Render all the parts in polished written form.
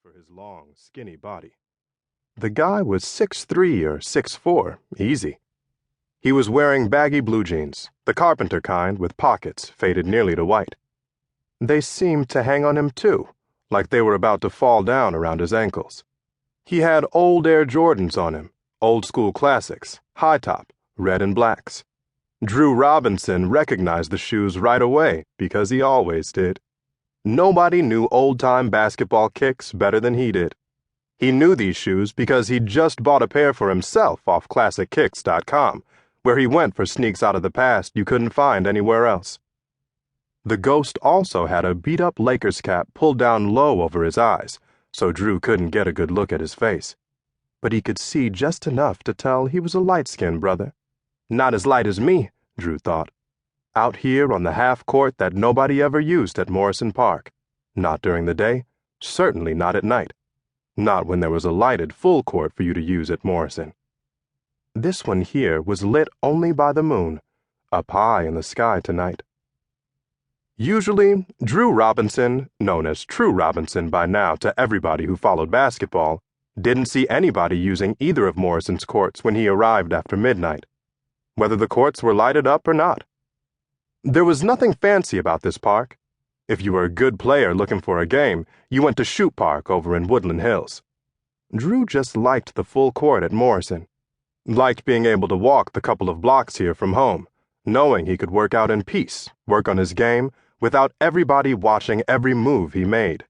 for his long, skinny body. The guy was 6'3" or 6'4", easy. He was wearing baggy blue jeans, the carpenter kind with pockets faded nearly to white. They seemed to hang on him too, like they were about to fall down around his ankles. He had old Air Jordans on him, old school classics, high top, red and blacks. Drew Robinson recognized the shoes right away because he always did. Nobody knew old-time basketball kicks better than he did. He knew these shoes because he'd just bought a pair for himself off ClassicKicks.com, where he went for sneaks out of the past you couldn't find anywhere else. The Ghost also had a beat-up Lakers cap pulled down low over his eyes, so Drew couldn't get a good look at his face. But he could see just enough to tell he was a light-skinned brother. Not as light as me, Drew thought. Out here on the half court that nobody ever used at Morrison Park. Not during the day, certainly not at night. Not when there was a lighted full court for you to use at Morrison. This one here was lit only by the moon, up high in the sky tonight. Usually, Drew Robinson, known as True Robinson by now to everybody who followed basketball, didn't see anybody using either of Morrison's courts when he arrived after midnight, whether the courts were lighted up or not. There was nothing fancy about this park. If you were a good player looking for a game, you went to Shoot Park over in Woodland Hills. Drew just liked the full court at Morrison. Liked being able to walk the couple of blocks here from home, knowing he could work out in peace, work on his game, without everybody watching every move he made.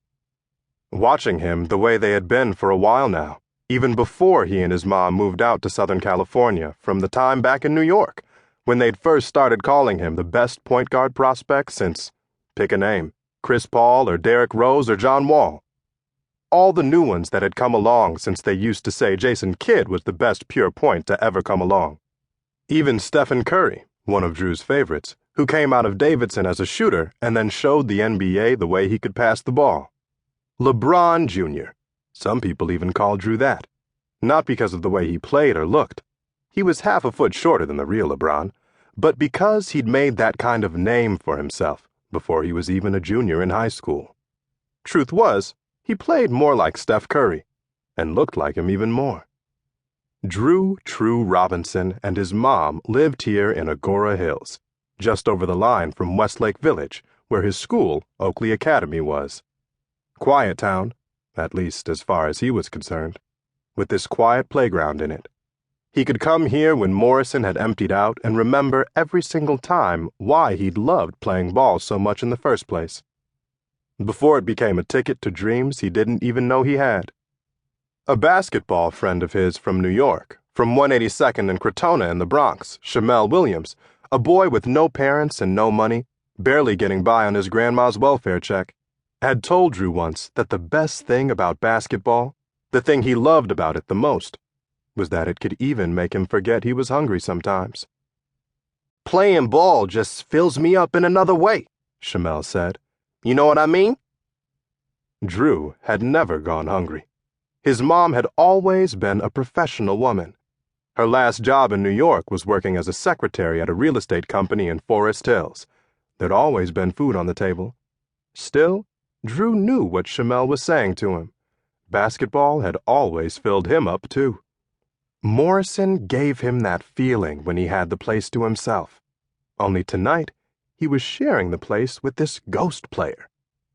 Watching him the way they had been for a while now, even before he and his mom moved out to Southern California from the time back in New York, when they'd first started calling him the best point guard prospect since, pick a name, Chris Paul or Derrick Rose or John Wall. All the new ones that had come along since they used to say Jason Kidd was the best pure point to ever come along. Even Stephen Curry, one of Drew's favorites, who came out of Davidson as a shooter and then showed the NBA the way he could pass the ball. LeBron Jr. Some people even called Drew that. Not because of the way he played or looked. He was half a foot shorter than the real LeBron, but because he'd made that kind of name for himself before he was even a junior in high school. Truth was, he played more like Steph Curry, and looked like him even more. Drew True Robinson and his mom lived here in Agora Hills, just over the line from Westlake Village, where his school, Oakley Academy, was. Quiet town, at least as far as he was concerned, with this quiet playground in it. He could come here when Morrison had emptied out and remember every single time why he'd loved playing ball so much in the first place. Before it became a ticket to dreams he didn't even know he had. A basketball friend of his from New York, from 182nd and Crotona in the Bronx, Shamel Williams, a boy with no parents and no money, barely getting by on his grandma's welfare check, had told Drew once that the best thing about basketball, the thing he loved about it the most, was that it could even make him forget he was hungry sometimes. "Playing ball just fills me up in another way," Shamel said. "You know what I mean?" Drew had never gone hungry. His mom had always been a professional woman. Her last job in New York was working as a secretary at a real estate company in Forest Hills. There'd always been food on the table. Still, Drew knew what Shamel was saying to him. Basketball had always filled him up, too. Morrison gave him that feeling when he had the place to himself. Only tonight, he was sharing the place with this ghost player.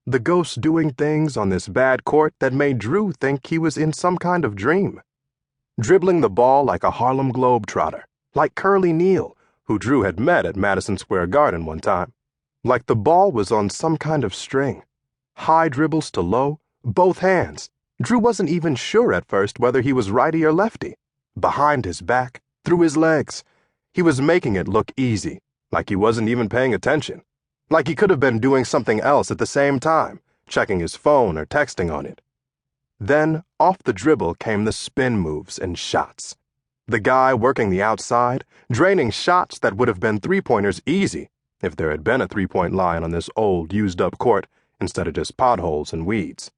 The ghost doing things on this bad court that made Drew think he was in some kind of dream. Dribbling the ball like a Harlem Globetrotter, like Curly Neal, who Drew had met at Madison Square Garden one time. Like the ball was on some kind of string. High dribbles to low, both hands. Drew wasn't even sure at first whether he was righty or lefty. Behind his back, through his legs. He was making it look easy, like he wasn't even paying attention. Like he could have been doing something else at the same time, checking his phone or texting on it. Then, off the dribble came the spin moves and shots. The guy working the outside, draining shots that would have been three-pointers easy if there had been a three-point line on this old, used-up court instead of just potholes and weeds.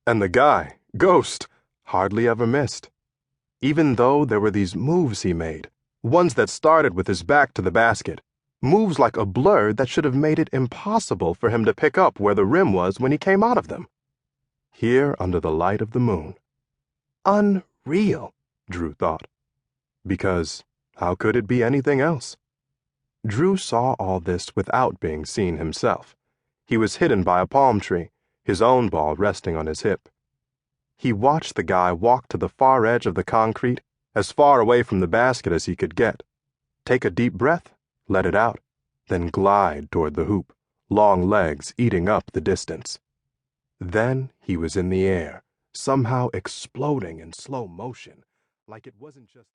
And the guy, Ghost, hardly ever missed. Even though there were these moves he made, ones that started with his back to the basket, moves like a blur that should have made it impossible for him to pick up where the rim was when he came out of them. here under the light of the moon. Unreal, Drew thought. Because how could it be anything else? Drew saw all this without being seen himself. He was hidden by a palm tree, his own ball resting on his hip. He watched the guy walk to the far edge of the concrete, as far away from the basket as he could get. Take a deep breath, let it out, then glide toward the hoop, long legs eating up the distance. Then he was in the air, somehow exploding in slow motion, like it wasn't just